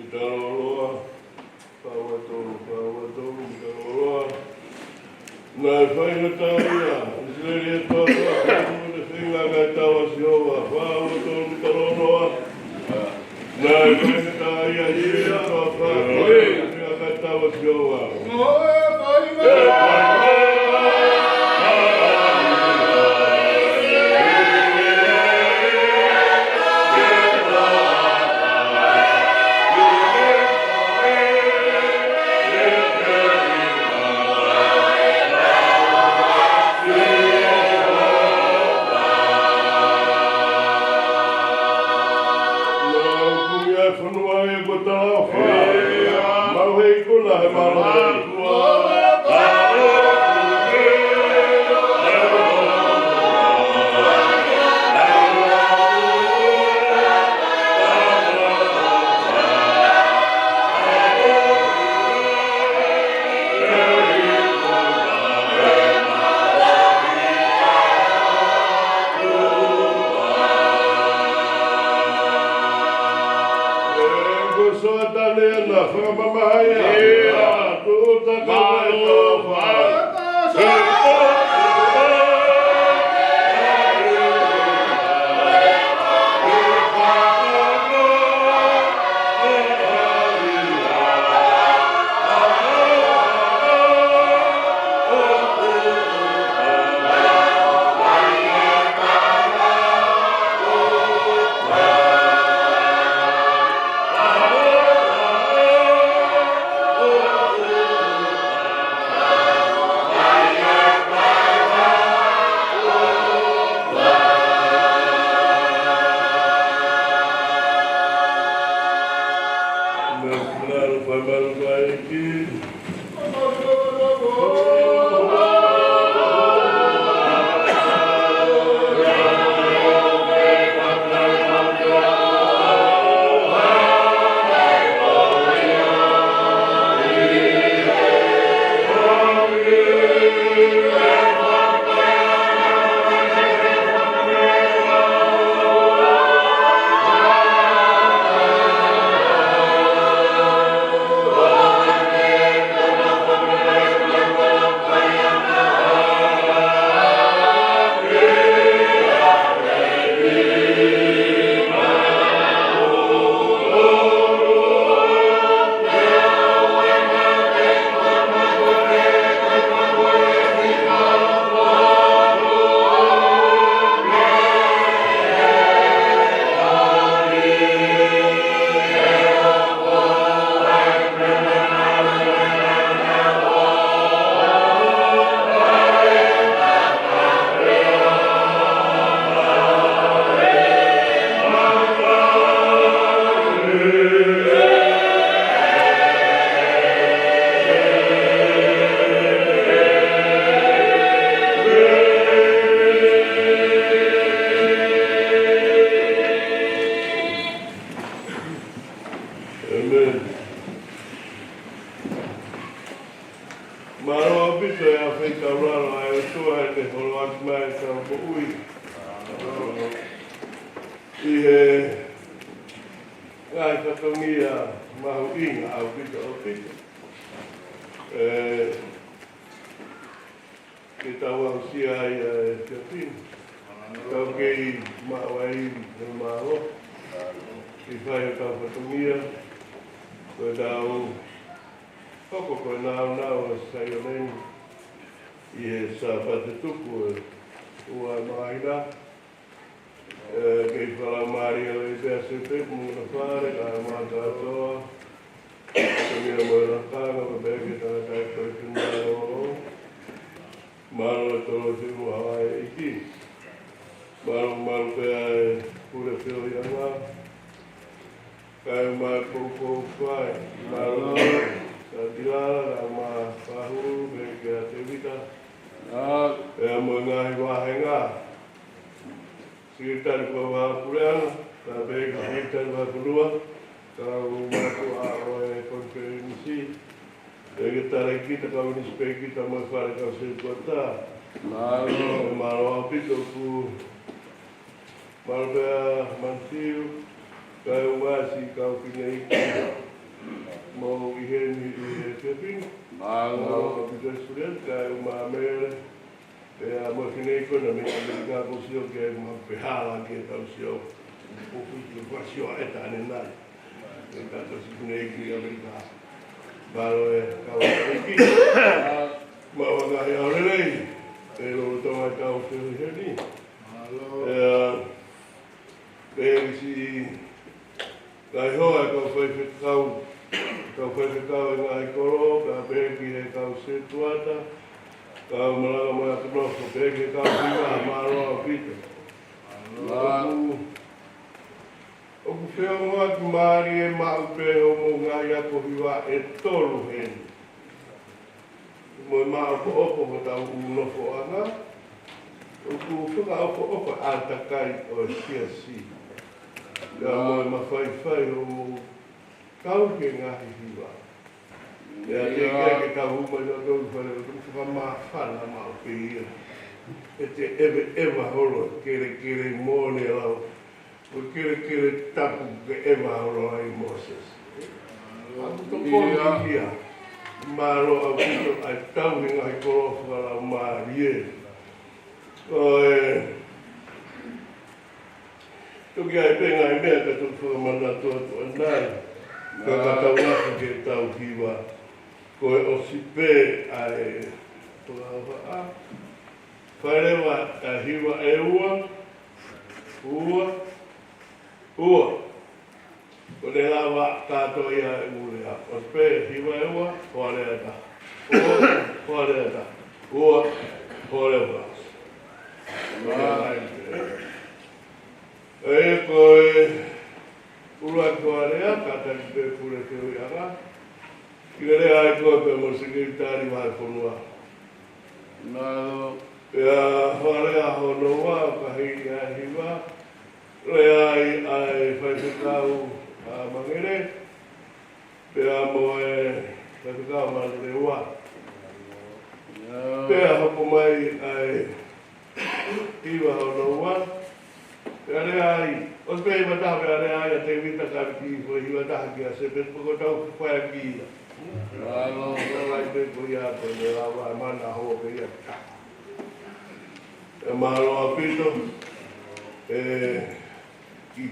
Itaroloa, Pawatu, Itaroloa. Nai whainataia, Israelia toa, Mune whinga ngai tawa sioa, Pawatu, Itaroloa. Nai whainataia, Israelia toa, Mune whinga ngai tawa sioa. Malbea Mansiu, kau masih kau punya ikan. mau iheni keping mau bisa sulit kaya umamere kaya mau kini ko na may Amerika ko siyo kaya magpihala kita siyo pupusyo eta anenan kaya to si kunegi Amerika baru kau iki mawagaya olelei pero tama kau siyo iheni kaya si kai hoa kau whai kau e ngai koro, ka pēki he kau setuata, kau malanga mai atunoko, pēki kau whiwa maroa pita. Oku whea ngoa ki maari e mau pēho mo ngai ako hiwa e tolu heni. Mo e maa opo opo ko tau unofo anga, oku whuka opo opo atakai o sia si. Ka mo e mawhai o mo kau ke ngahi hiwa. Ya ke kau huma ya tau whare o tuku whamawhana mau pēia. E te ewa holo kere mōne lau. O kere tapu ke ewa holo ai Moses. Aku to kōna ia. Maro au kito ai tau ni ngahi korofu lau maarie. Tuki ai penga i mea ka tuku whamana tuatu anai. Kakatau naka ke tau hiwa, koe o sipe ai wharewa a hiwa e ua. Ko ne lawa kato ia e urea, o sipe hiwa e ua, whareata. Whareata, ua, wharewa. E koe Ura koa rea, kata ki te pure te ui ara. Kira rea ai koa pe mo sekretari mai whanua. Nā ea wharea honoa, kahi ia hiwa. Rea ai whaipekau a mangere. Pea mo e whaipekau mangere ua. Pea hoko mai ai hiwa honoa. Pea rea ai. Os pei mata pe are ai te vita ka ki ko hiwa ta ki se pe ko tau fa ki. Alo lai pe ko ya ko le la mana ho pe ya ta. E malo apito ki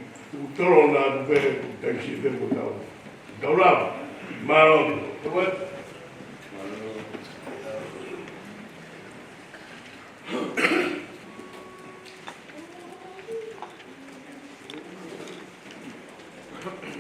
toro na pe te si pe ko tau. Daula malo ko Goodbye.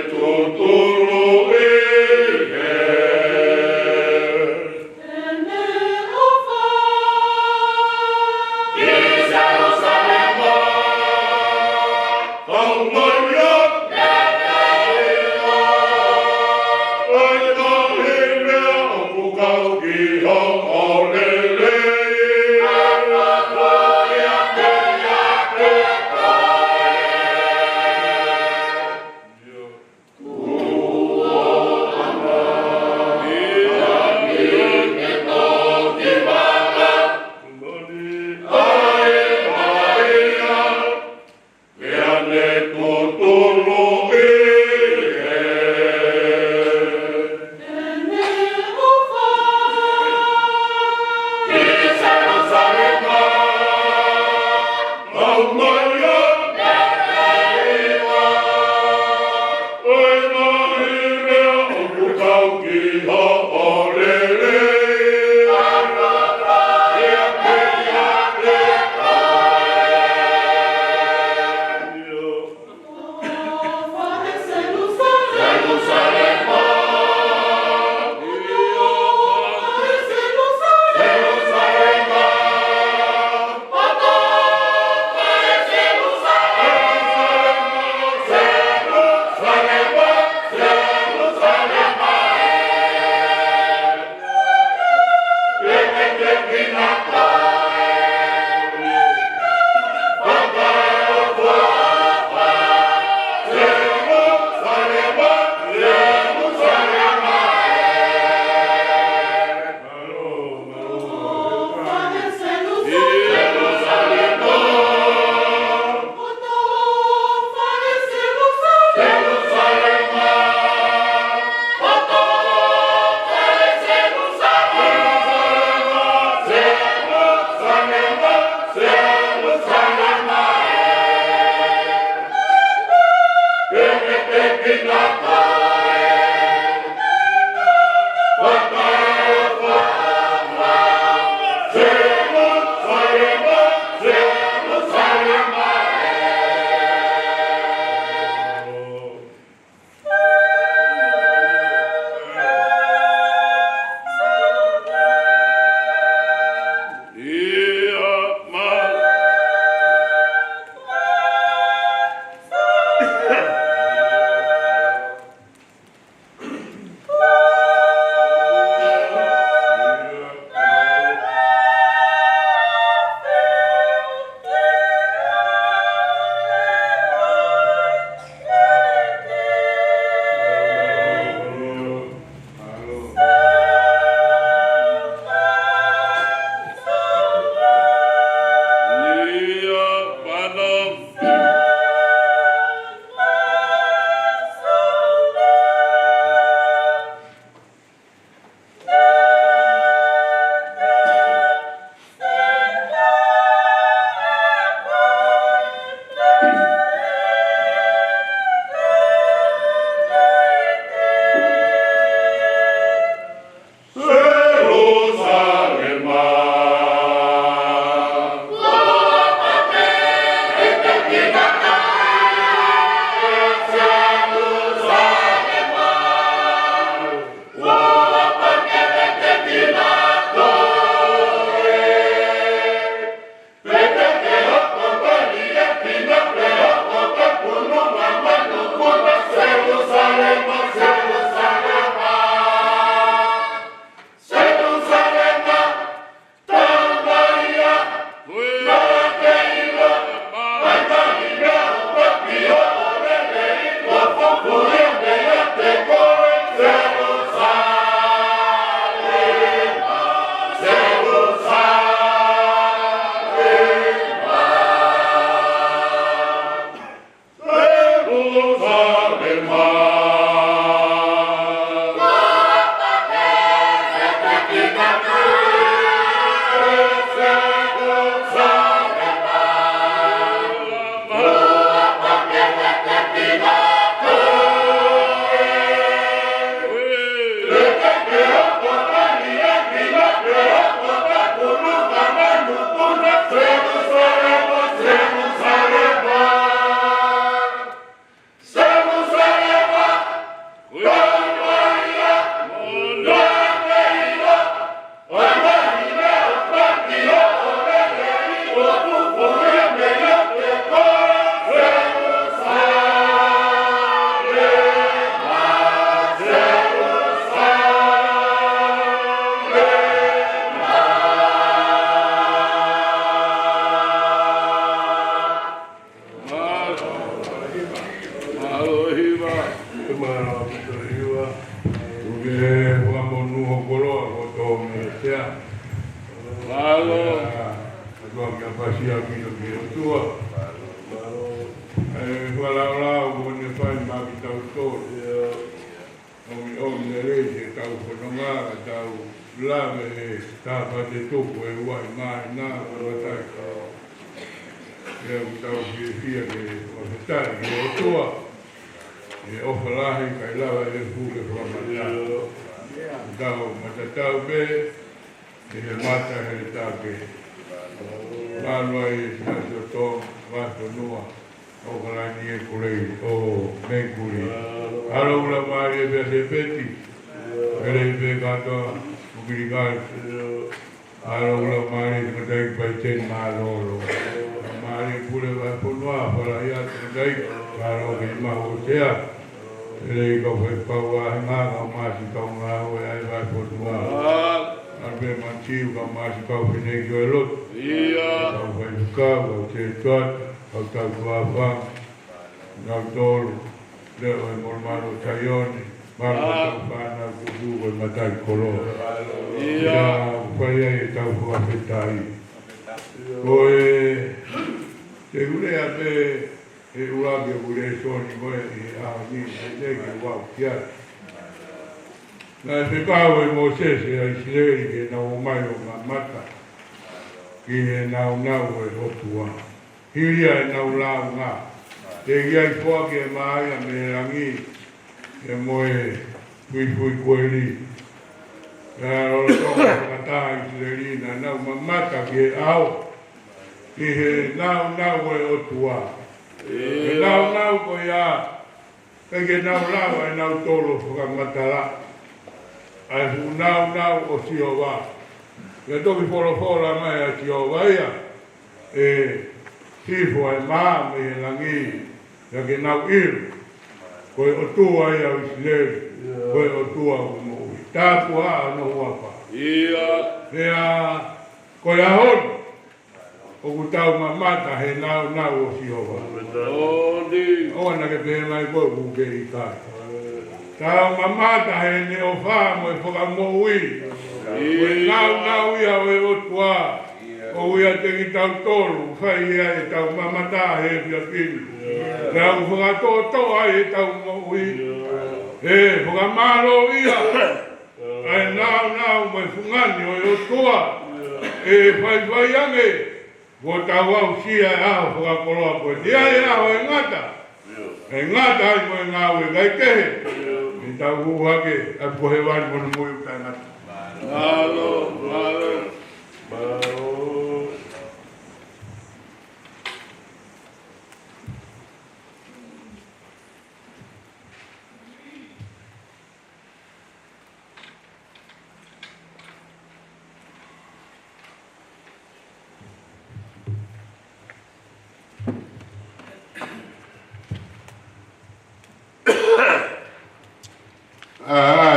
Tuturu sea. Malo. Agora que fazia aquilo que eu tua. Falar onde faz mais que tal todo. Onde ele tal fononga tal lave tal fazer toco e vai mais nada para eu tal que fia que você tá que eu tua. E o falar que kai lava ele fuga para matar. Então, mas tal be ele mata ele tá que Malo ai sa to va to noa o kala ni kulei o me kuli alo la mari be se peti ele be gato ubirigal alo la mari ko dai pai ten malo mari kule va po noa para ya dai alo ke ma o sea ele ko fe pa wa nga ma si to nga o ai va po noa Arbe mantiu ka masi kau pinei ko elot. Iya. Kau pai suka, kau cetuat, kau tau kuafang, kau tolu, leo e mormano tayoni, marmo tau pana kudu ko matai kolo. Iya. Upaya e tau kuafetai. Ko te ure ape e urabi o ure soni koe e ni e teke wau kiara. Na se pau e Moses e a Israeli ke na o mai o mata ki e na o nau e hotua. Hiria e na o lau ngā. Te ia i fua ke mai a me rangi e moe pui koeri. E alo tonga kata Israeli na nau mamata ki e au. Ki he nau e hotua. E nau ko ia. Ke nau lau e nau tolo whakamatara. Ai nau o Siova. Ia toki fora mai a Siova ia. E sifo ai maa me he langi. Ia ke nau iru. Koe o tua ia o Israeli. Koe o tua o mui. Tāpu a no huapa. Ia. Ia koe a hono. O kutau mamata he nau o Siova. Odi. Oana ke pehe mai koe kuke i kai. Tau mamata he ne o wha mo e whakamoui. Koe nau ia o e otua. O ia te ki tau tolu. Whai ia e tau mamata he pia pini. Tau whakatotoa e tau moui. E whakamalo ia. Ai nau mo e whungani o e otua. E whai ange. Ko tau au sia e aho whakakoloa koe. Ia e aho e ngata. E ngata ai mo e ngau e gai kehe. Tau huake a pohe wani mono moi utangata. Malo.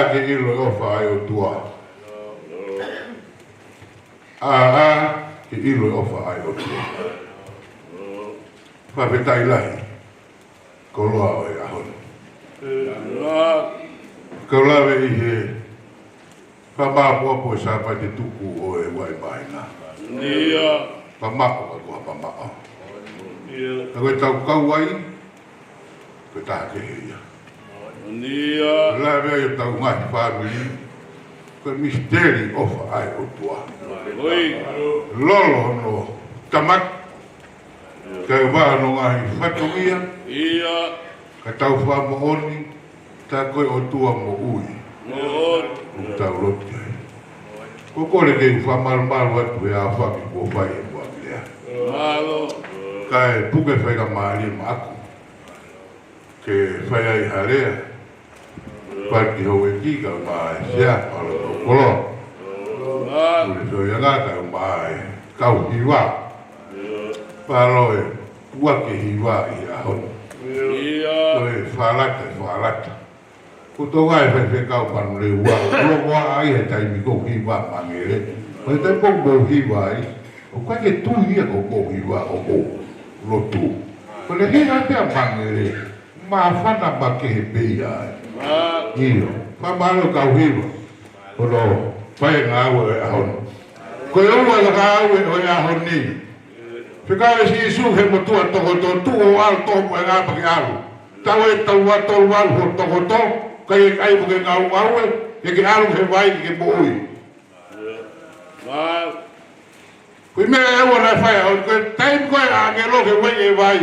Ke ilo o whaai o tua. Ke ilo o whaai o tua. Whawhetai lahi. Ko loa o e ahon. Ko lawe i he whamāpua po e sāpai te tuku o e wai maina. Ia. Whamako ka kua whamako. Ka koe tau kauai, koe taha ke heia. Ia. La vea eu tau ngati whārui, koe misteri ofa ai o tua. Oi. Lolo no tamak, kai wā no ngahi whatongia, Ia. ka tau wha mo oni, ta koe o tua mo ui, Oi. o tau roti ai. Ko kore kei wha maru atu e a whaki ko whai e mua kilea. Malo. Kai puke whaika maari ma aku, ke whai ai harea, Pati ho e kika mai sia ala kolo. Ule so ia ngata mai kau hiwa. Palo e ua ke hiwa i ahon. Ia. So e whalata. Kuto ngai whai kau panu le ua. Ua ua ai he tai mi kou hiwa mangere. O te kou hiwa i. O kai ke tu ia kou hiwa o kou lotu. O le hina pia mangere. Ma whana ma ke he pei ai. Iyo, whamaro kau hiwa. Olo, Pai ngau e ahon. Ko eu wa ngau e ahon ni. Pekare si su he mo tua tu o al to mo nga pa alu. Tau e tau wa to wal ho to kai ai mo ngau e ke alu he vai ke boi. Kui me e wana whai au, koe taim koe a nge loke wai e vai.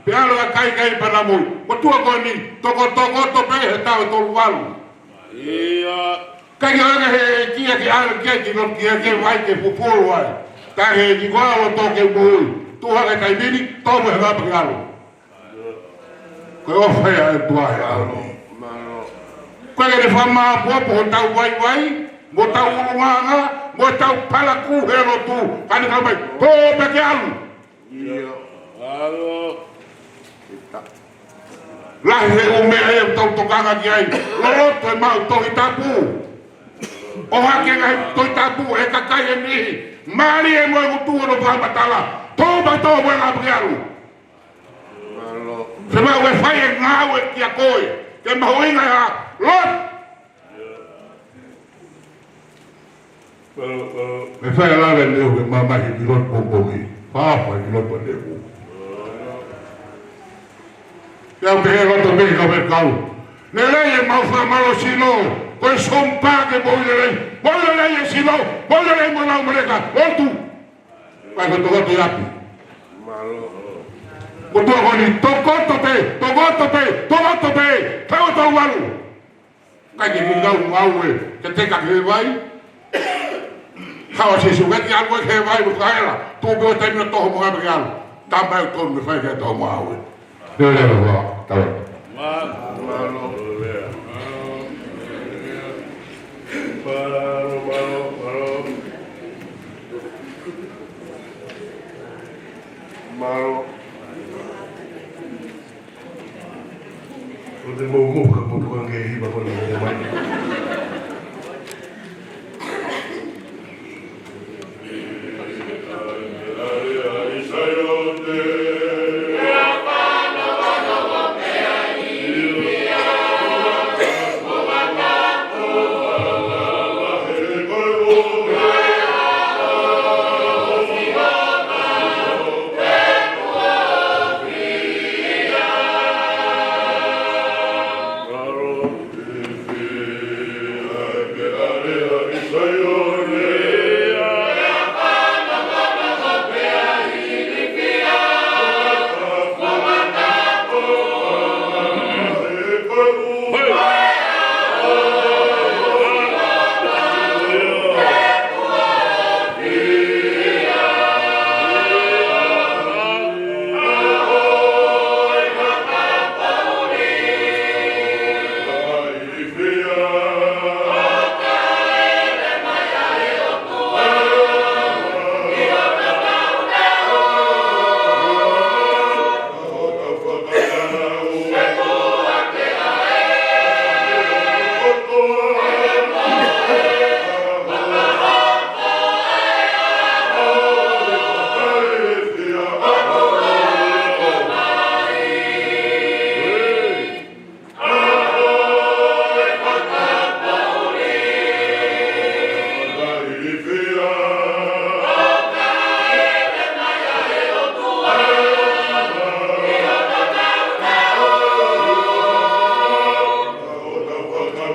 Pe alo a kai pana mui. Ko tua koe ni, toko to pe he tau tolu walu. Kai ke anga he kia ki ala kia ki no kia ke vai ke pupuru vai. Kai he ki koe alo toke mui. Tuha ke kai mini, tau me he ngapa ki alo. Koe o whai a e tua he alo. Koe ke ne whama puapu ho tau vai. Mo tau urunganga, mo tau palaku hero tu, kani kamai, ko peke alu. Lahi he ume e tau tokanga ki ai, loloto e mau tohi tapu. O hake ngai tohi tapu e kakai e mihi, mari e moe kutu ono pāmatala, tōma tō moe ngā peke alu. Se mau e whai e ngāu e kia koe, ke maho inga ha, lot! Me fai ala le leo ke mama ki pilot pompomi. Papa ki pilot pompomi. Yau ke he roto me ka me kau. Ne lei e mau wha malo sino. Koe sompa ke boile lei. Boile lei e sino. Boile lei mo nau mereka. Otu. Pai ko tokoto yapi. Ko tua koni tokoto pe. Kau tau walu. Kai ke kingau ngau e. Ke teka ke vai. Kawa si sugati algo ke vai mo kaela tu bo te no to mo ga real também ko me fai ke to mo awe le wa ta malo o de mo ka mo ko nge hi ba ko ni mai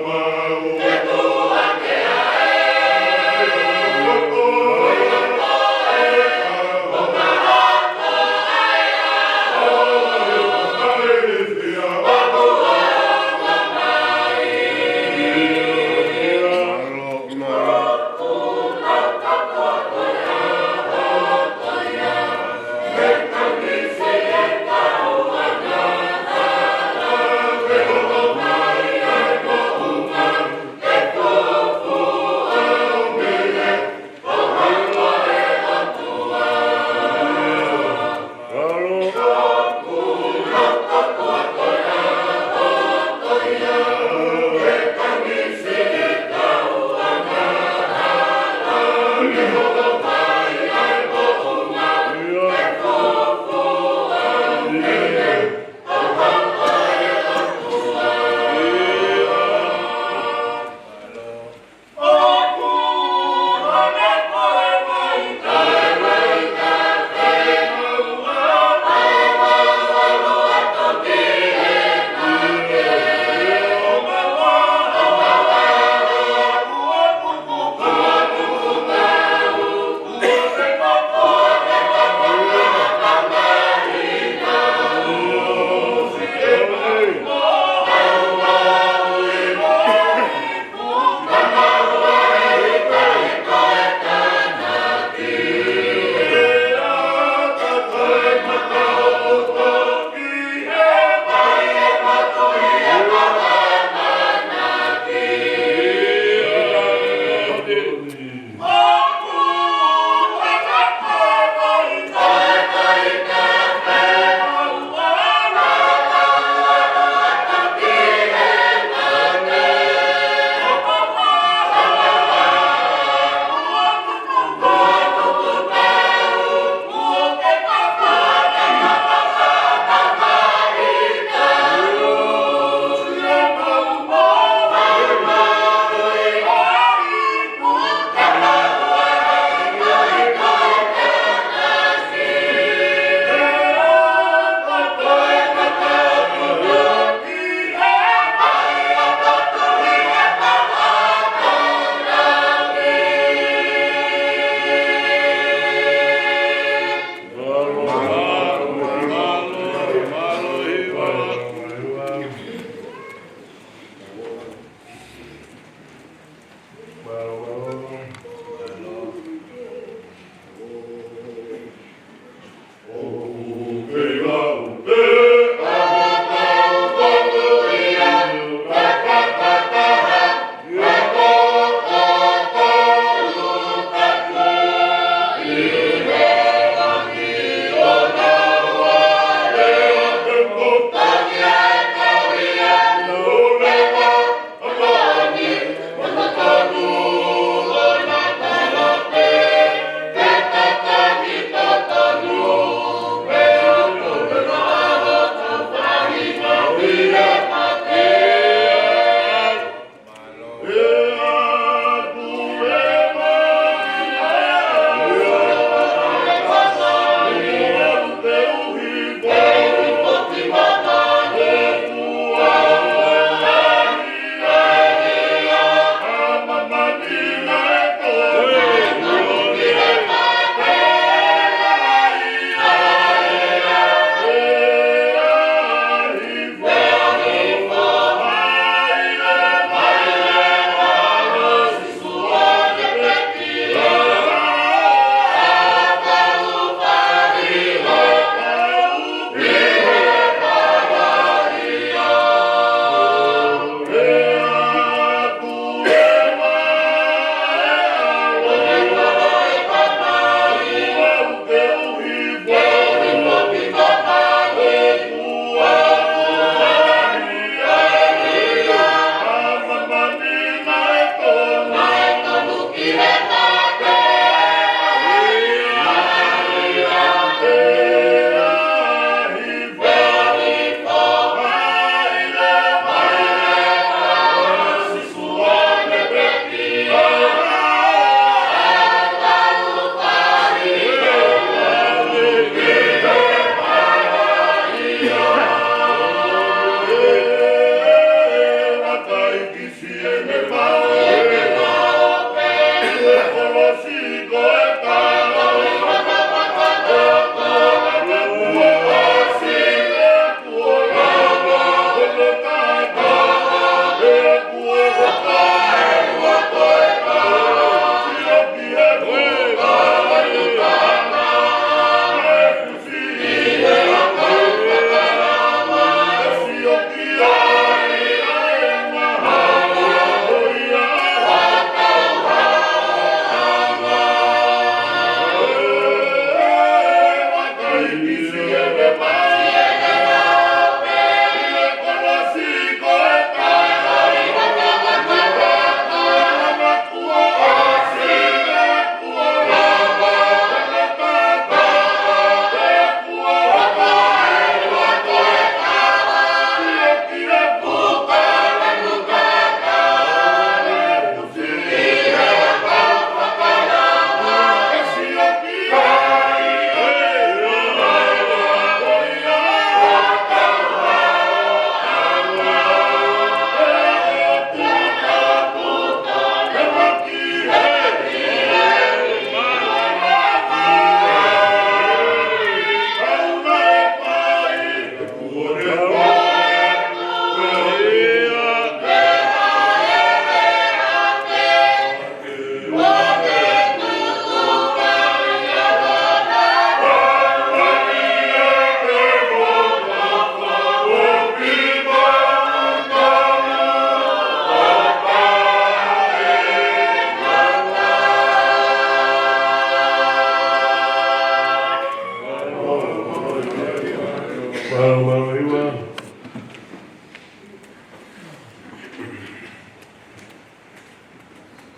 Wow.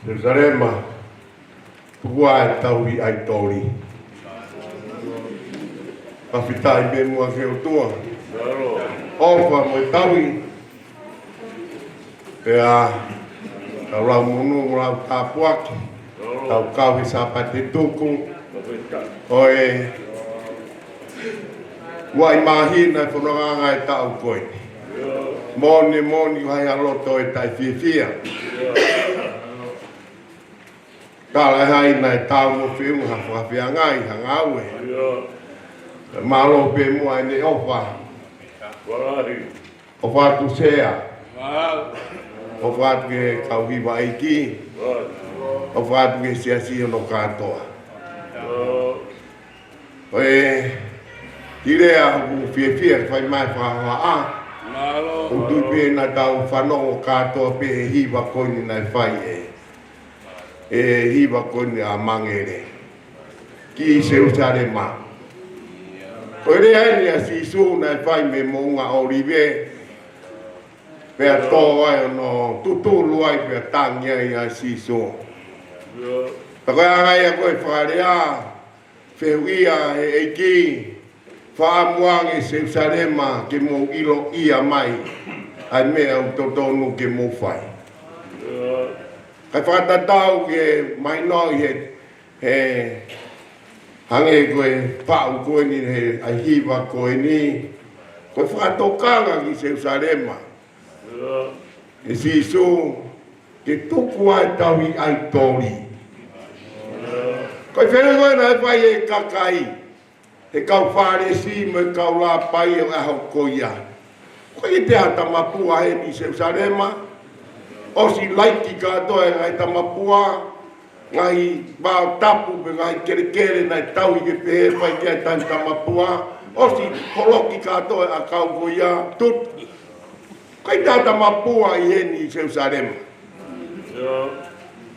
Jerusalema, tua e tauri ai tori. Pafitai me mua ke o tua. Ofa mo tauri. Pea, tau rau munu, rau tapuaki. Tau kawi sapate tuku. Oe, wai mahina e whananga e tau koe. Moni hai aloto e tai fia. Kala hai nai tau mo whiunga hawhawhia ngai hangaue. Malo pe mua ne ofa. Ofa tu sea. Ofa tu ke kauhiwa eiki. Ofa tu ke siasi no katoa. Oe, tirea hu fia fai mai whahaa. Utu pe na tau whanongo katoa pe he hiwa koni nai whai e hiwa koni a mangere. Ki Jerusalema. Koe rea ni a sisu nai whai me mounga orive. Pea tō ai no tutulu ai pea tangia i a sisu. Koe angai a koe wharea. Wheuia e eiki. Whaamuange Jerusalema ke mo ilo ia mai. Ai mea u totonu ke mo whai. Kai whakatatau ke mai noi he hange koe whau koe ni he ai hiwa koe ni. Koe whakatokanga ki Jerusalema. E sisu ke tuku ai taui ai tori. Koe whenu koe na whai e kakai. He kau whāresi me kau la pai o aho koia. Koe i te a tamapua he ni Jerusalema. Osi laiti katoa e ngai tamapua. Ngai bao tapu pe ngai kere nai tau i ke pehe pai kia tan tamapua. Osi holoki katoa a kau koia. Tut. Koe i te a tamapua i he ni Jerusalema.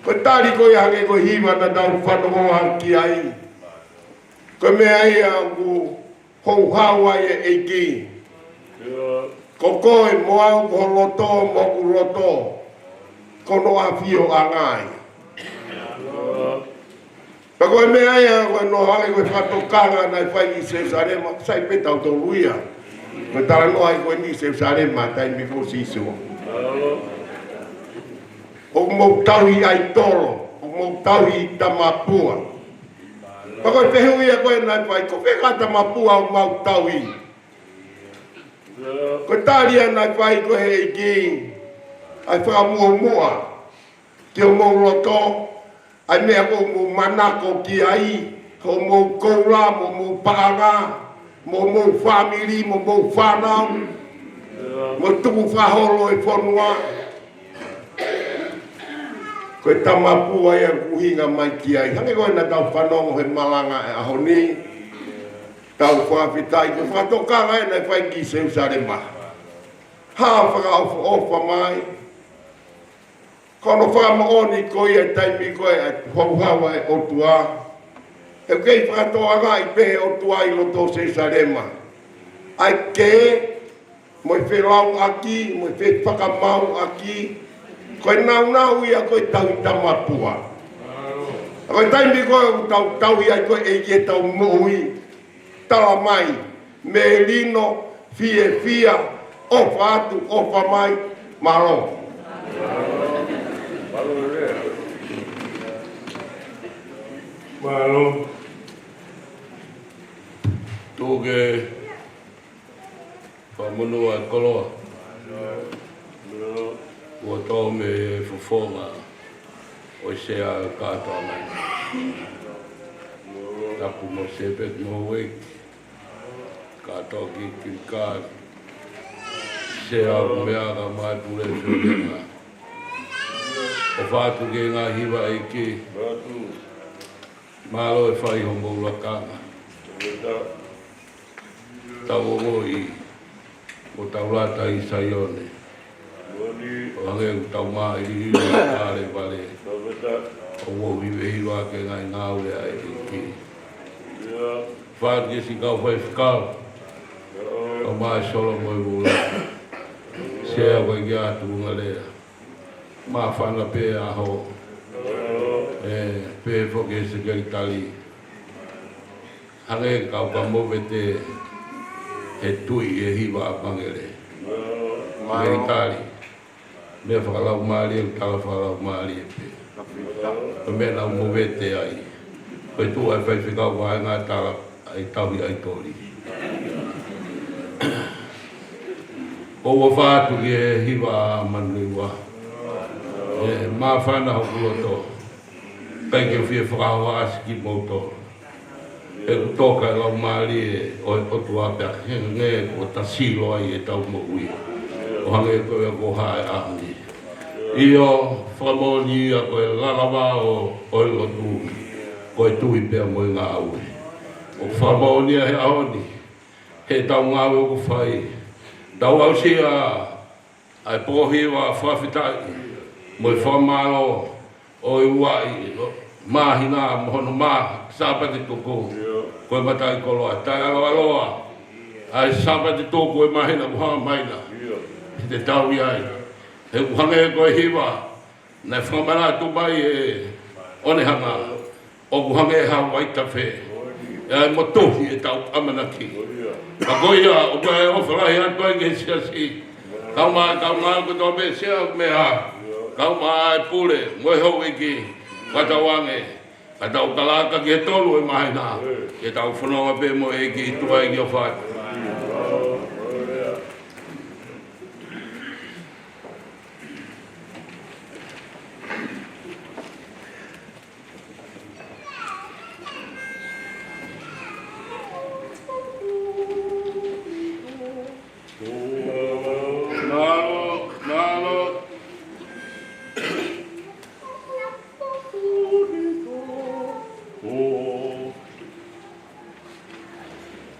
Koe tari koe hange koe hiwa na tau whanohoa ki ai. Koe mea ia ku hou hawa e eiki. Ko koe moau ko loto mo ku loto. Kono a fio a ngai. Pa koe mea ia koe no hange koe whatokanga nai whai i Jerusalema. Sai petau tau ruia. Koe tala no hai koe ni Jerusalema tai mi ko sisu. O mou taui ai toro. O mou taui tamapua. Pakoi pehu ia koe nai pai, ko wheka tamapua o mau taui. Ko tāria nai pai ko he iki, ai whakamua ki o mou roto, ai mea ko mou manako ki ai, ko mou koura, mo mou paanga, mo mou family, mo mou whanau, mo tuku whaholo e whanua. Koe tamapua ia kuhinga mai ki ai. Hange koe na tau whanongo he malanga e aho ni. Tau whaapitai. Koe whatokanga e nai whai ki Jerusalema. Haa whakaofa mai. Kono whamaoni koe e taimi koe e whauhawa e otua. E kei whakatoa ngai pehe otua i loto Jerusalema. Ai ke, mo i whelau aki, mo i whakamau aki. Koe nau ia koe tau i tamapua. Koe taimi koe tau ia koe e ie tau moui. Tala mai, me lino, fia, ofa atu, ofa mai, maro. Maro. Tūke whamunua koloa. Ua tau me whawhonga o sea katoa mai. Tapu mo sepet mo wek. Katoa ki kilkar. Sea mea ka māture whiunga. O whātu ke ngā hiwa e ki. Mālo e whai hongo lakanga. Tau ongo i. Mo tau rata i Saione. O hange u tau maa i hiru kāre wale. O wau hiwe hiru ake ngai ngāure ai i ki. Whātu ke si kau whai whikau. O maa solo mo i wula. Sea koe ki atu unga lea. Maa whanga pē aho. pe foke sekretari hale kau kamu bete tui e hiwa pangere sekretari me whakalau maari e kala whakalau maari e pe me nau mo bete ai koe tu ai whaiwhikau wa ngā tala ai taui ai tori o wa whātu ki e hiwa manui wa mā whana hoku loto pai ke whia whakawa asiki moto e kutoka e lau maari e o e potu apea nge o tasilo ai e tau mo ui o hange koe a ko hae ahni io whamoni a koe lalawa o e lotu koe tui pia mo i ngā aue o whamoni a he aoni he tau ngā ue o ku whai tau au sia ai pohi wa whawhitai mo i whamaro o i uai mahi ngā mohono mā sapati tuku koe matai koloa tai aloa ai sapati tuku e mahina muha maina te tau iai he kuhange koe hiwa na whamara tu mai e one hanga o kuhange ha waita whe e ai motohi e tau amanaki ka koia o koe o wharai atua nge siasi kau maa ko tō me sia me ha kau maa e pule moe hou iki katawange katau kalaka ki he tolu e mahina ke tau whanonga pe mo e ki tua e ki o whai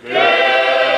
Yeah.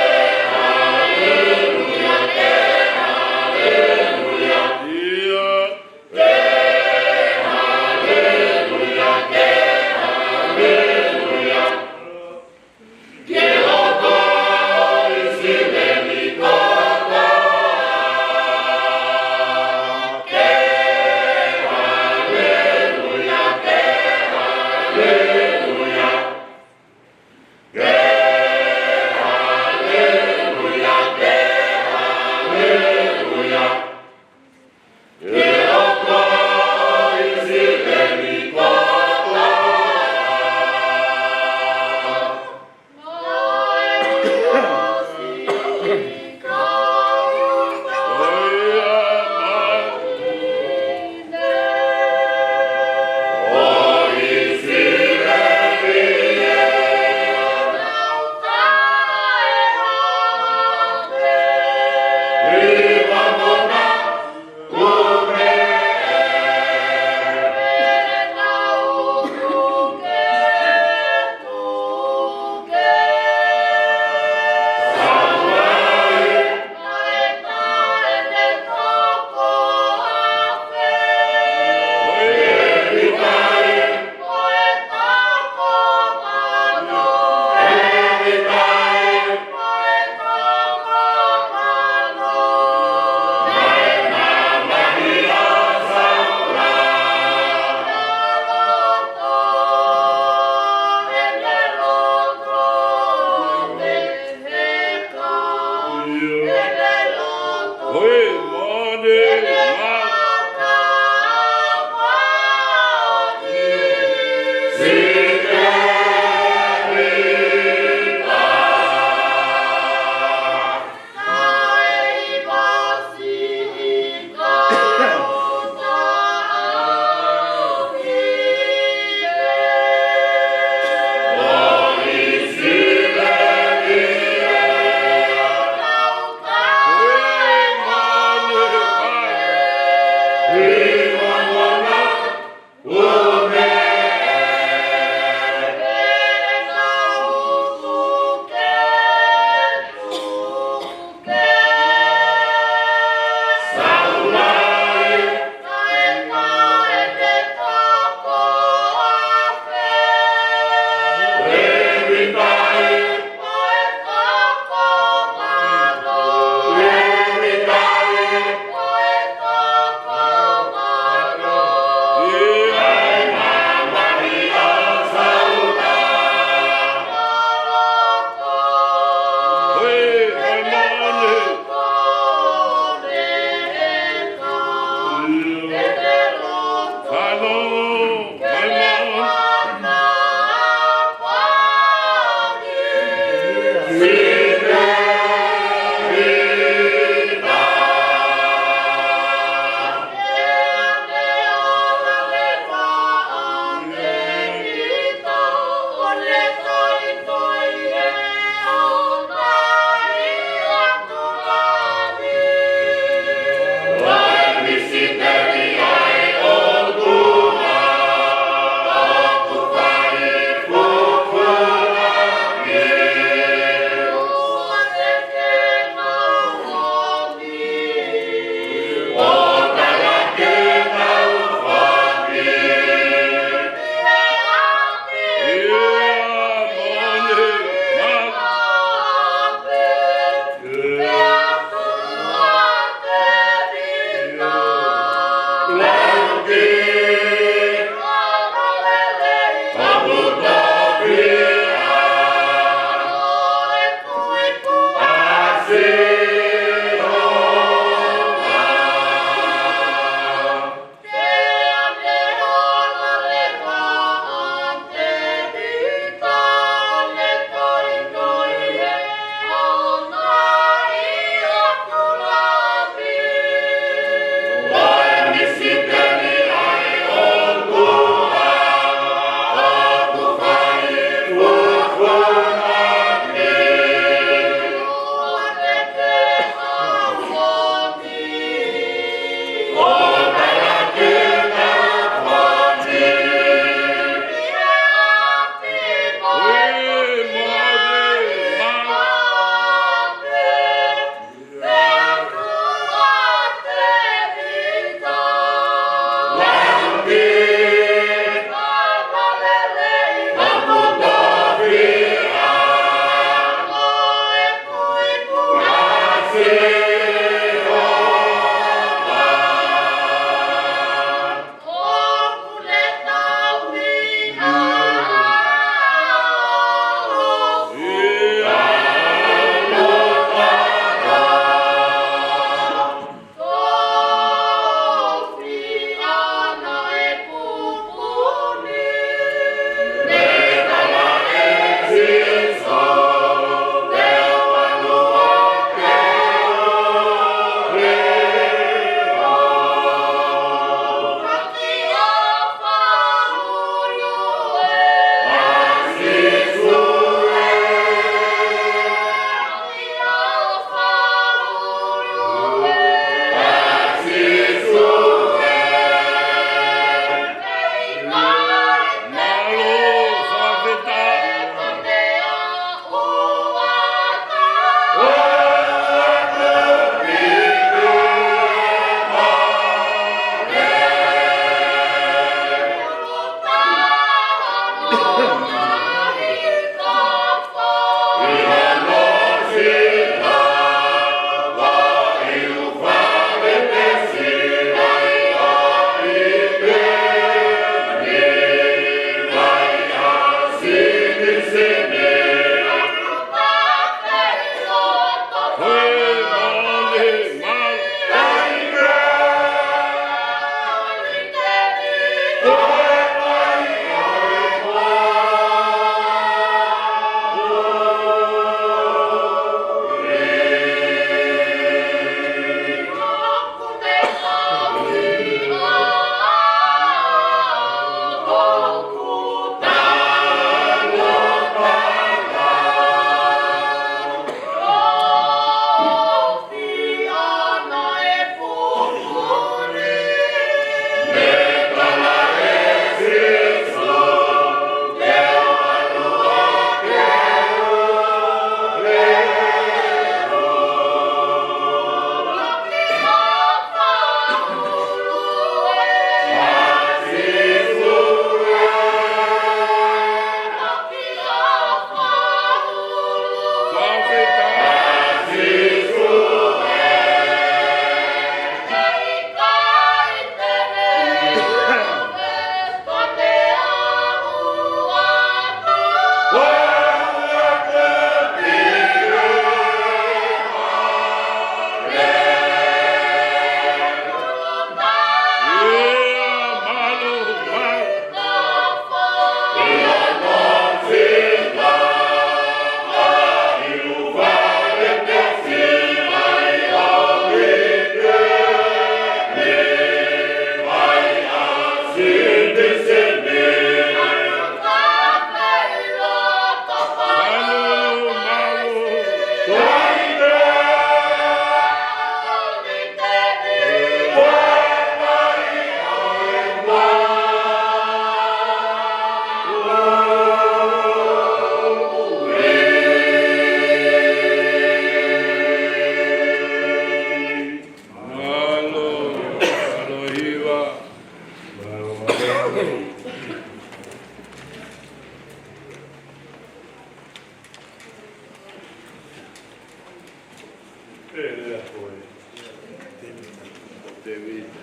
Te vita.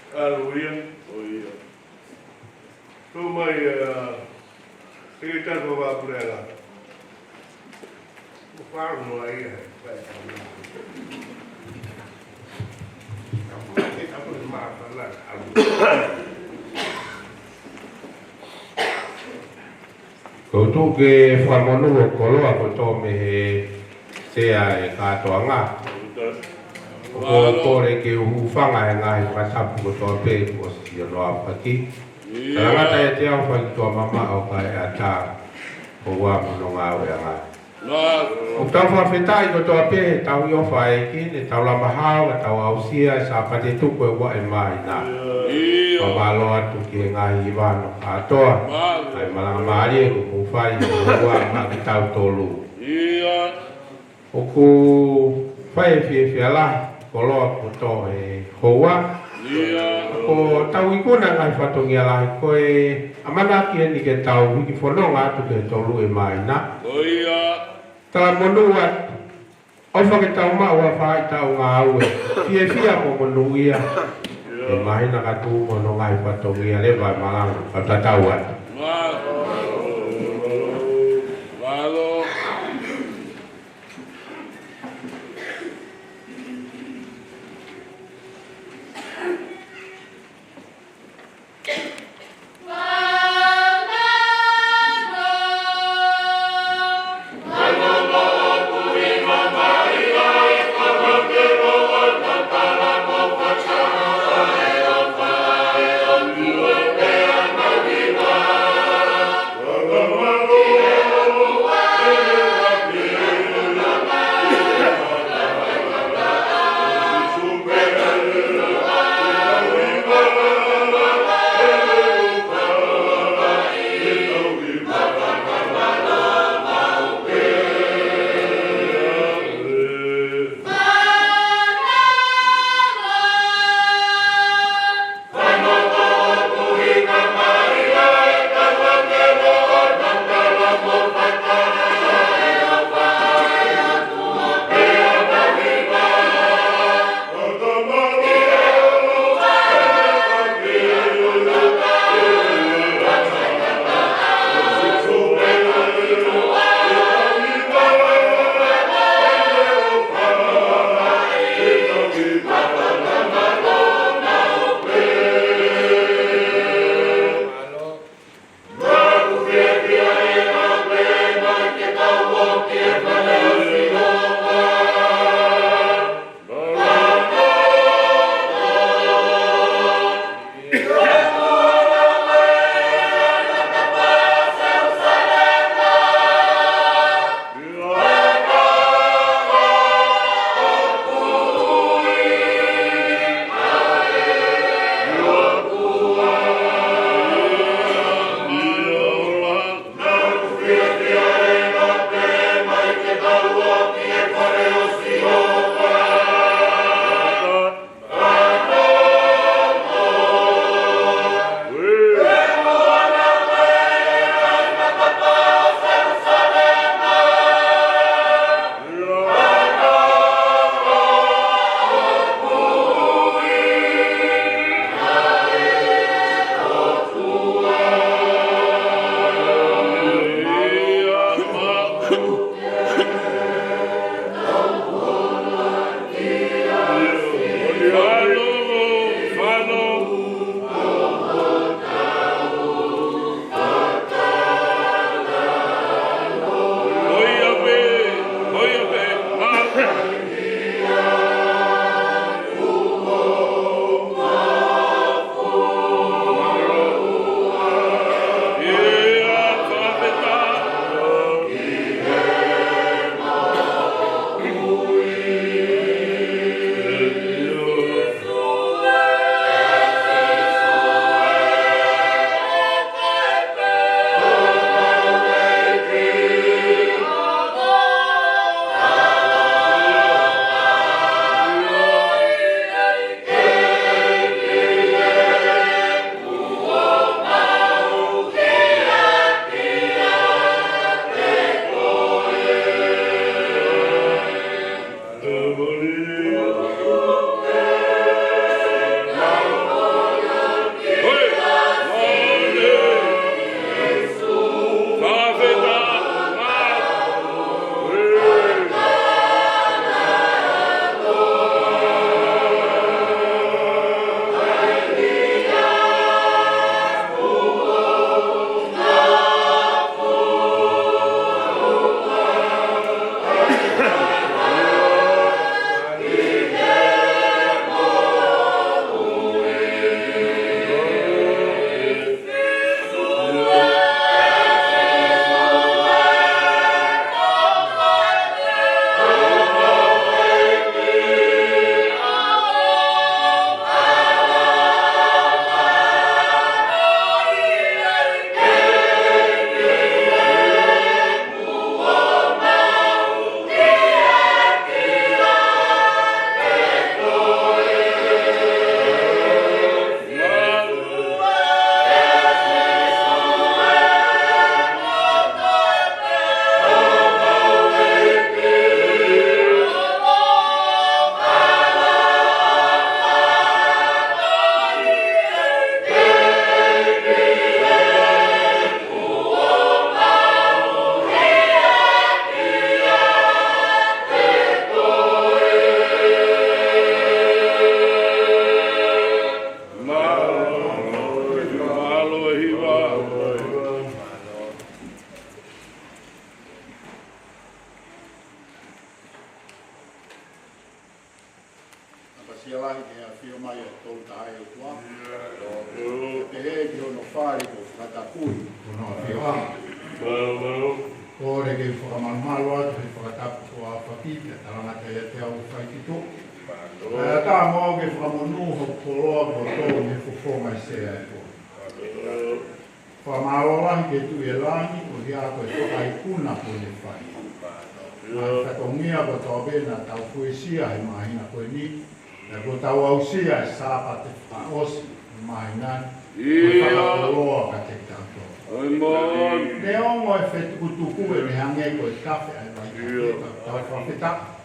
Aleluia. Oia. Tu mai kita bawa pulang. Bukan mulai ya. Apa masalah? Ko tu ke whamonu o koloa ko tō me he sea e kātoanga. Ko kore ke uhuwhanga e ngahi patapu ko tō pe ko si anoa paki. Karangata e te au whai tō mama au kai a tā ko wā mono ngā ue a ngai. O tau whawhetai ko tō pe tau i ofa e kine, tau la mahau, tau au sia, sa pate tuku e wa e mai nā. Pamalo atu ki ngahi i wano katoa. Ai malanga maari e ko muwhai i ua ma ki tau tolu. O ku whai e whia lahi, ko loa ko tō e hoa. Ko tau i kuna ngai whatongi a lahi, ko e amana ki eni ke tau wiki whanonga atu ke tolu e mai na. Tā monu atu. Au whaketau maua whai tau ngā aue. Whia mo monu ia. E mai na katu mono ngai whatongi a lewa malanga whatatau atu. Viva whare ko whakatapui. Kono whiwanga. Malo. Kore ke whakamalo atu he whakatapu ko a whakipia. Tarangata ia te au whaikito. Tā mō ke whamonu ho koloa ko tō me whuwhonga i sea e ko. Whamalorahi ke tu e langi o hea koe whakai kuna ko ne whai. Mai whakongia ko tō bena tau fuesia he mahina koe ni. Na ko tau ausia e sāpa te whaosi mahinan. Koe whakakoloa ka te tātou. Ne ongo e whetukutuku e me hange koe kafe ai mai ka tau whawhetaka.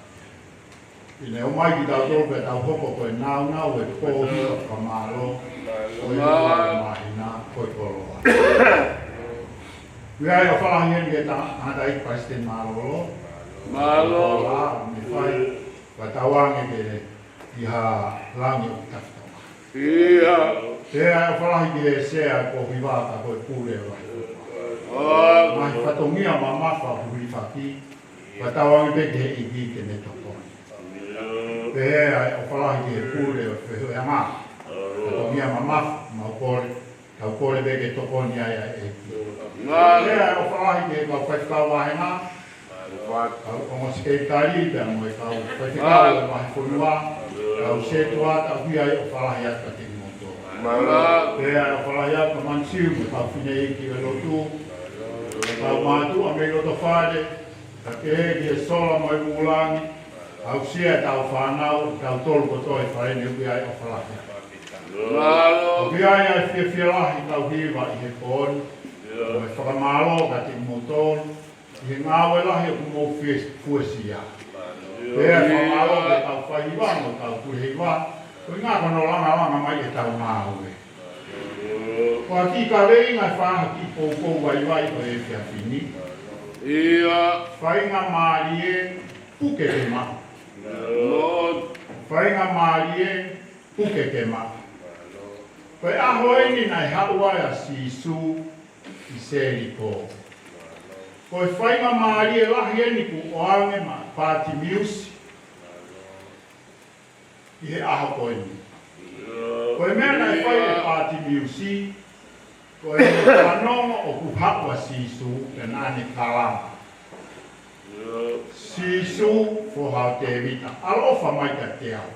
I ne o mai ki tau tōpe tau hoko koe nau e kōhi o whamalo koe mahina koe koroa. Wea i o whalangeni ke tangata i President Malolo. Malolo. Me whai wa tawange ke i ha langi o taftawa. Ia. Wea i o whalangi ke sea ko hiwaka koe pūre wa. Mahi whatongia ma mawha hui whaki. Wa tawange peke he i ke ne toko. Pea o whalahi ke pūre o whehu e ngā. Kato mia mamaf, tau kore beke tokoni ai e ki. Pea o whalahi ke kau whaikawa he ngā. Kau kongo sketari, pea mo e kau whaikawa e mahi whunua. Kau setua, kau hiai o whalahi ata te moto. Pea o whalahi ata mansiu, kau whine iki e lotu. Kau mātu a me loto whare. Ka ke e sola mo e mulangi. Au sia tau whanau, tau tolu koto e whaene ubi ai o whalahi. Ubi ai ai whiawhialahi tau hiwa i he kōni. O e whakamalo ka te motoni. I he ngāwe lahi o kumo fuesia. Pea whamalo ka tau whahiwa mo tau kuhiwa. Koe ngā kono langa mai e tau ngāwe. Koa ki ka rei ngai whaha ki kōkou waiwai o e whiawhini. Whainga maari e puke te mahu. Whainga maari e puke ke ma. Koe aho eni nai haua a sisu i seriko. Koe whainga maari e lahi eni ku oange ma Party Music. I he aho koe ni. Koe mea nai whai e Party Music. Koe e whanonga o ku haua sisu e nane kalama. Sisu fo hao te vita. Alo ofa mai ka te au.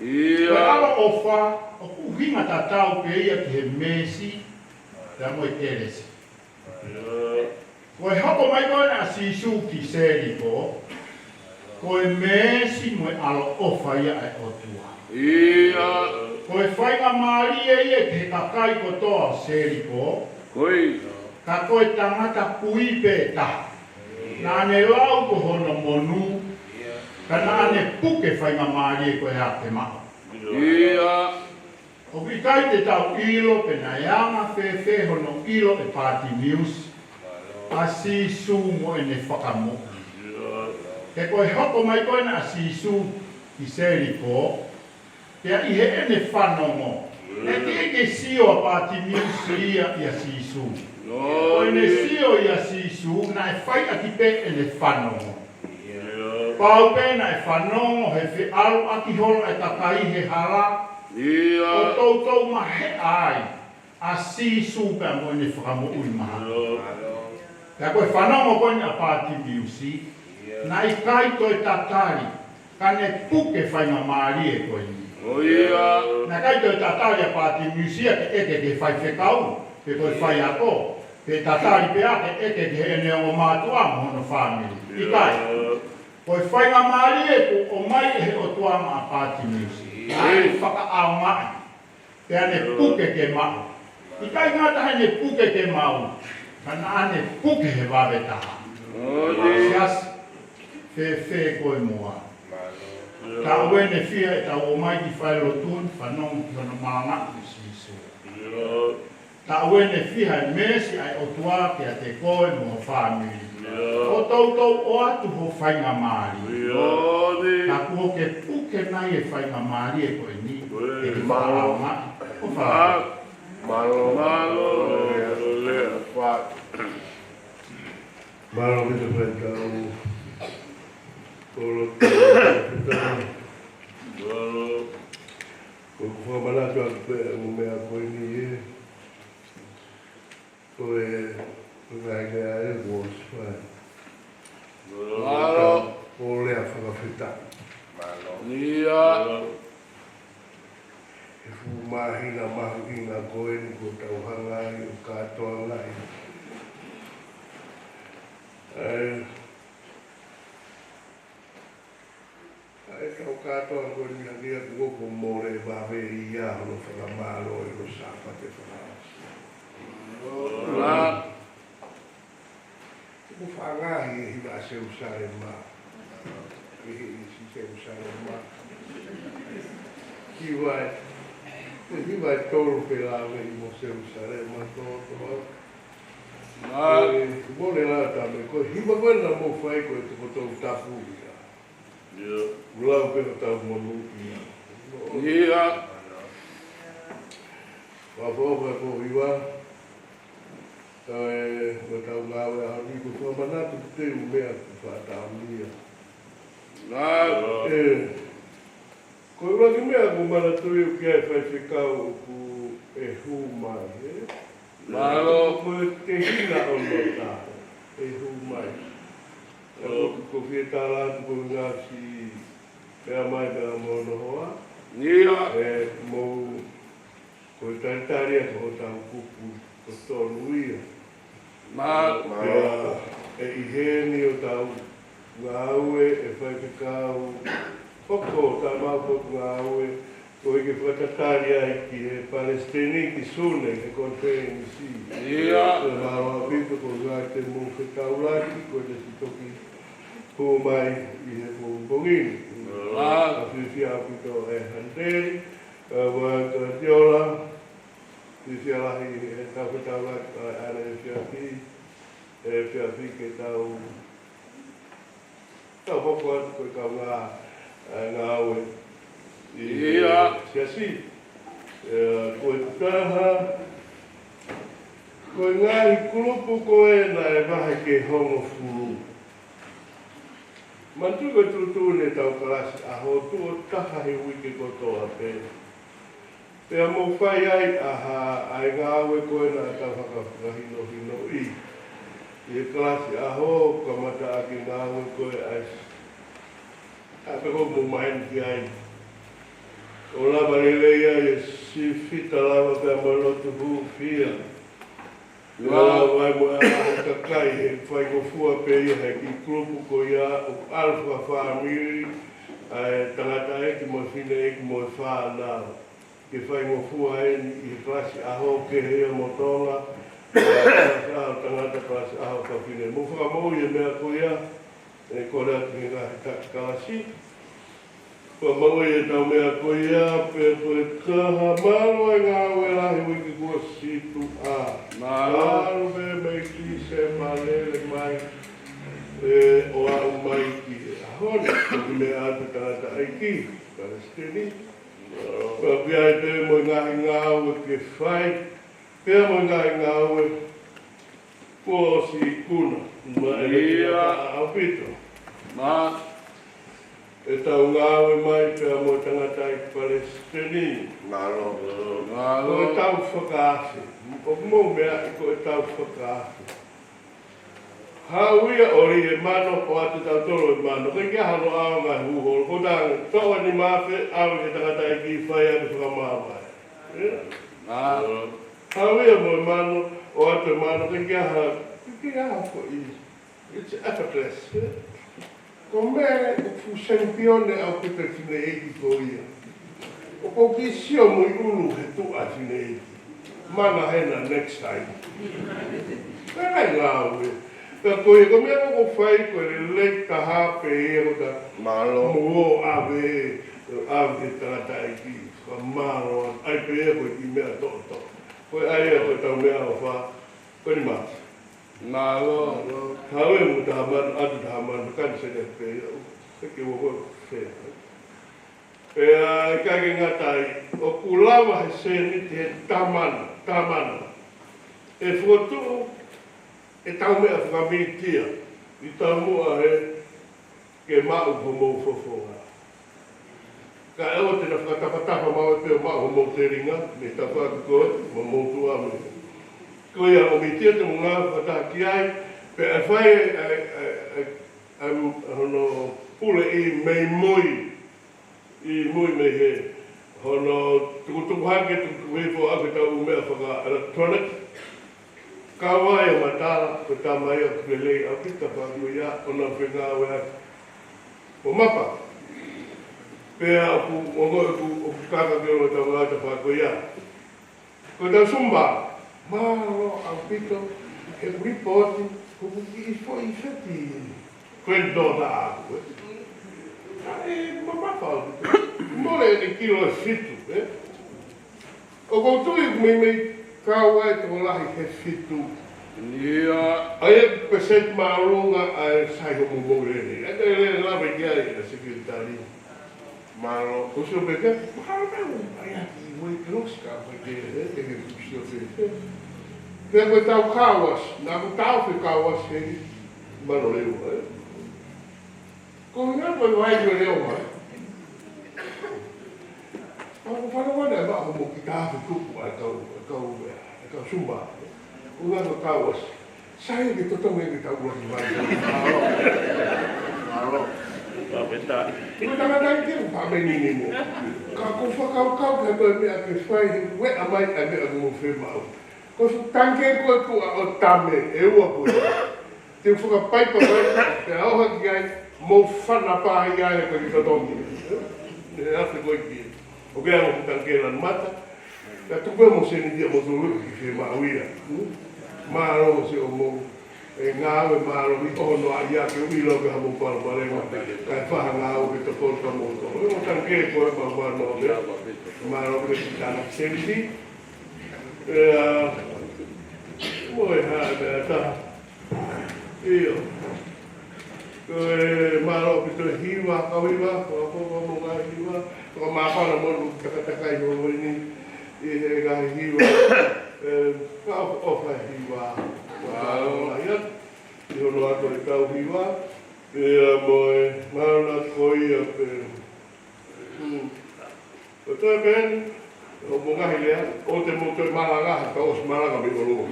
Koe alo ofa, o ku hinga ta tau pe ia ki he mesi, te mo e teresi. Koe hoko mai koe na sisu ki seriko, koe mesi mo e alo ofa ia e otua. Koe whainga maari e ia ki he kakai kotoa seriko, ka koe tangata kui pe taha. Nā ne lau ko hono monu, ka nā ne puke whainga maari e koe a te maho. O ki kai te tau ilo pe na yama whewhe hono ilo e Party Music, a sisu mo e ne whakamo. Ke koe hoko mai koe na a sisu i seriko, pia i he ene whanongo. E te eke sio a Party Music ia i a sisu. Koe ne sio i a sisu, na e whai aki pe e ne whanongo. Pau pe na e whanongo he whi alu aki holo e takai he hala. O tautou ma he ai, a sisu pe mo ne whakamo ui maha. Ka koe whanongo koe a Party Music, na i kai toi tatari, ka ne puke whainga maari e koe ni. Na kai toi tatari a Party Music ke eke ke whai whekau, pe koe whai ako. Pe tatari pe ake eke ke ene o mātua mo hono whamiri. I kai. Koe whainga maari e ku o mai he o tuama a Party Music. Ai whakaau mai. Pe ane puke ke mau. I kai ngata hene puke ke mau. Kana ane puke he wawetaha. Sias whe koe mua. Ta uene fia e tau o mai ki whaelo tun, whanong ki hono maanga ku sisu. Ta uene fiha e mesi ai o tua ki a te koe mo whamiri. O tautou o atu ho whainga maari. Ta kuho ke puke nai e whainga maari e koe ni. E ki whaarau mai. O whaarau. Malo me te whaitau. Koro te whaitau. Malo. Ko ku whamalatu aku pe mo mea koe ni e. koe ngāia e wos whai. Malo. O lea whakawhita. Nia. E fu mahina mahina koe ni ko tauhanga i o katoa ngai. Ai tau katoa koe ni hangia koko more bawe i ia hono whakamaro i ro sāpa te whakawasi. La. Ko whangahi e hiwa se usare ma. E si se usare ma. Hiwa e tolu pe lawe i mo se usare ma tō. La. Mole la tame ko hiwa wena mo whai koe te koto tapu ia. Ulau pe tau mo luki ia. Nia. Whapoha ko hiwa. Ko tau ngawe a hori ko tō manatu te umea ku whatau nia. La. Ko raki mea ku manatu i o kia e whai whikau ku e hū mai. Malo. Ko te hina o no tā, e hū mai. Ko whie tā rātu ko ngā si pēr mai pēr mono hoa. Nia. Mō ko taitaria ko tau kupu ko tōnu ia. Ma. E iheni o tau ngā ue e whai whikau. Hoko tā maupo ngā ue. Ko i ke whakatari ai ki he Palestini ki sune ke konfeni si. Ia. Ko mawa pito ko ngā te mō whakauraki ko te si toki pō mai i he pōngongini. A whiwhia pito e handeri, waka tiola, whiwhia lahi e tau whakauraki ka ana e whiawhi ke tau hoko atu koe kau ngā ue. Ia. Siasi, koe taha, koe ngāhi kulupu koe na e wahe ke hongo furu. Mantu koe tutu ne tau kalasi aho tu o taha he wike kotoa pe. Pea mo whai ai aha ai ngāwe koe na tau whakawhakahino hino i. I kalasi aho kamata aki ngāwe koe ai. Ape ko mo main ki ai. O lava leleia e si fita lava pe amalotu hu fia. Lava vai mo a kakai e whai ko fua pe ia he ki klupu ko ia o alfa whamiri tangata e ki mo fine e ki mo whanau. Ke whai ko fua e i klasi aho ke hea mo tonga tangata klasi aho ka fine. Mo whakamau ia mea ko ia e kore atu he ngahi takalasi. Ko mau e tau mea ko ia, pe koe kaha malo e ngā welahi wiki kua situ a. Malo pe mei ki se malele mai o au mai ki ahone. Ko mea atu tangata aiki, Palestini. Ko pia e te mo ngahi ngā ue ke whai, pia mo ngahi ngā ue kua o si kuna. Ma e le au pito. Ma. E tau ngāwe mai pia mo tangata i Palestini. Malo. Ko e tau whakaase. O mō mea i ko e tau whakaase. Hauia ori e mano o atu tau tolo e mano. Ke kia hano ao ngai huhoro. Ko tanga toa ni mawhe au ke tangata i ki whai atu whakamawai. Malo. Hauia mo e mano o atu e mano. Ke kia hako i. It's effortless. Ko mea o fusempione au kuta tine eiki ko ia. O ko ki sio mo i ulu he tua tine eiki. Mana hena next time. Pera i ngāwe. Ka koe ko mea ko whai koe le lei ka hape e o ta Malo. mo ave ke tangata eiki. Ka malo ai pe e koe ki mea toto. Koe ai e koe tau mea o wha. Koe ni maa. Malo. Hawe mo tahaman, atu tahaman, kan se ne pe, ke wo fe. Pea ka ke ngatai, o kulawa he se ni te tamana. E fotu e tau mea whakamitia, i tau mua he ke mau ho mou fofonga. Ka ewa tena whakatapatapa mau e peo mau ho mou te ringa, me tawhaka koe, ma mou tua me. ko ia o mitia te mga whataki ai, pe a whai hono pule i mei mui, i mui mei he, hono tukutuku hake tukutuku hifo ake tau mea whaka electronic, ka wai o matala, ko tā mai o kulelei au pita whaku ia, ona whenga wea, o mapa. Pea o kaka kero o tau ngāta whaku ia. Ko tau sumba, maro au pito, he ripoti, ko i fo i whiti, $20 aku. Mapa au pito, mole e kilo e fitu, o koutui mei kaua e tō lahi he fitu. Ia. Aia peset marunga a sai ho mo rere. E te le la ve kia e sekretari. Maro, o so beke, maro, aia ki mo i kroska pe te he kusio fe. Pe ko tau kawas, na ko tau fe kawas he maro leu, Ko nga ko vai ko leu ma. Ako whana wana ba ako mo ki tāwhi kupu a kau sumba. Unga no kawas. Sai ki totonga ki tau ua ki vai. Maro. Peta. Iko tanga ki pa me ni mo. Ka ko whakau ka koe mea ke whai he we a mai a mea mo whi mau. Ko su tanke koe tu a o tame e ua koe. Te whakapaipa mai te auha ki ai mo whana pahi ai koe ki totongi. Ne afe koe ki. O kea mo kutangkela mata, ka tupe mo se ni dia mo tulu ki whi mauia. Maro mo se o mo, e ngāwe maro mi ono a ia ke uilo ke hamo paro parenga, ka e whaha ngāwe ke tokoro ka mo tolo. E mo tangke koe pa wano o mea, maro ke si tana sensi. Mo e haa mea taha. Iyo. Koe maro pito hiwa, kawiwa, kua mo ngā hiwa. Ko mapana mo takatakai ho ni e ga hiwa ka ofa hiwa wa ya yo no ato ka hiwa e mo mana ko ia pe o te ben o mo ga hile o te mo te malaga ka os malaga mi volo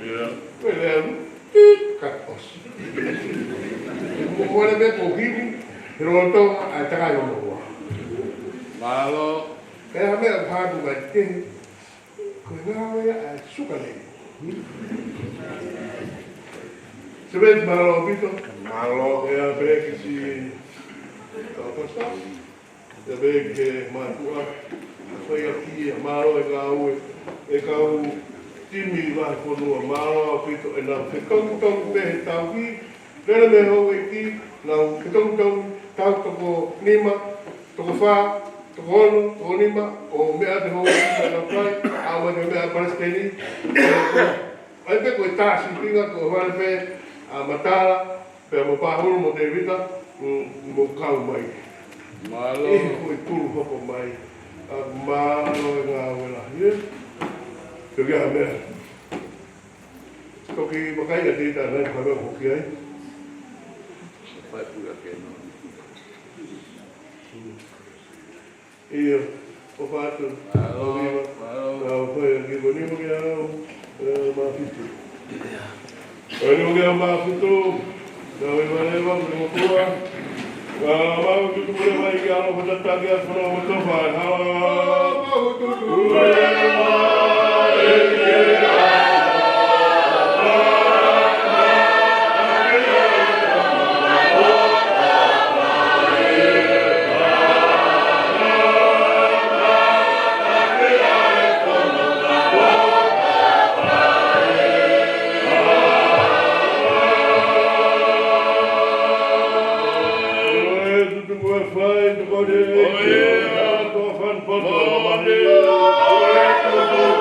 ya le ka os mo le be ko hiwi ro to a takai mo Malo. Kaya mea pādu mai te, koe ngāwe a sukale. Sebet malo bito. Malo. Kaya beke si kautosta. Kaya beke matua. Kaya kia malo e kau e kau timi vai konua malo bito e nau te tong pehe tau ki. Rena me hou e ki, nau te tong tau toko nima, toko wha. Tokono, tokonima, o mea te hou na pai, awa te mea Palestini. Ai pe koe tāsi pinga, koe whare pe a matala, pe mo pāhuru mo te rita, mo kau mai. Malo. E koe turu hoko mai, a malo e ngā wela. Te kia mea. Toki makai a tita nai whamea hoki ai. Pai pura ke no. Ia, o whātu, o viva, o whai a kiwa ni mo kia au, mawhitu. O ni mo kia mawhitu, na wiwa lewa, ni mo kua, ka mawhitu kure mai kia alo patataki a whanau mo towhai, hala, mawhitu kure mai kia. Oh, yeah.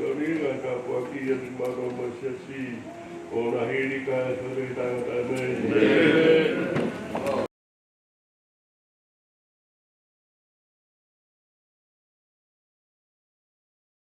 Karinga ka kuakia di maro masiasi. Ona hiri ka e whare tangata mei.